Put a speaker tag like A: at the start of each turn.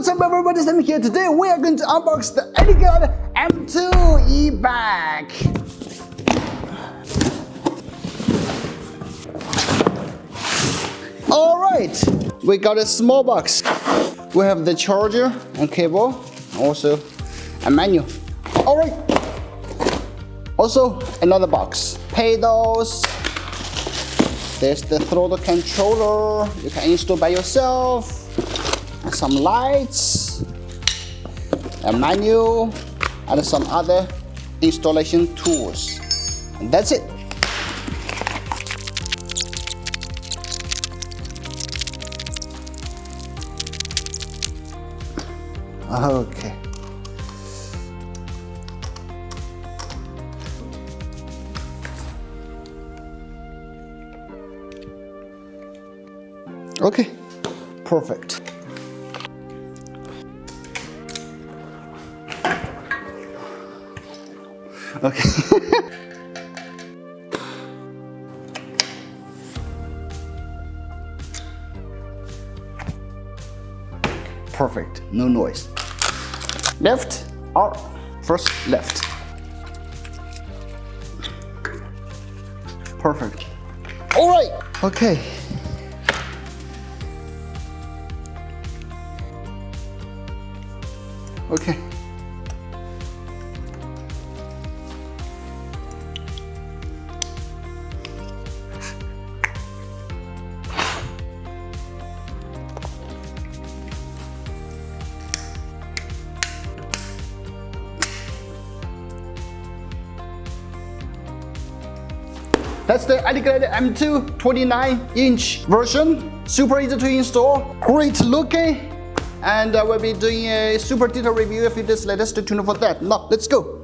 A: What's up everybody, Sam here. Today we are going to unbox the ELEGLIDE M2 e-bag. Alright, we got a small box. We have the charger and cable, also a manual. Alright, also another box. Pedals. There's the throttle controller, you can install by yourself. Some lights, a manual, and some other installation tools. And that's it. Okay. Okay, perfect. Okay. Perfect, no noise. Left or first left. Perfect. All right. Okay. Okay. That's the ELEGLIDE M2 29-inch version. Super easy to install, great looking, and we'll be doing a super detailed review of this later. Stay tuned for that. Now, let's go.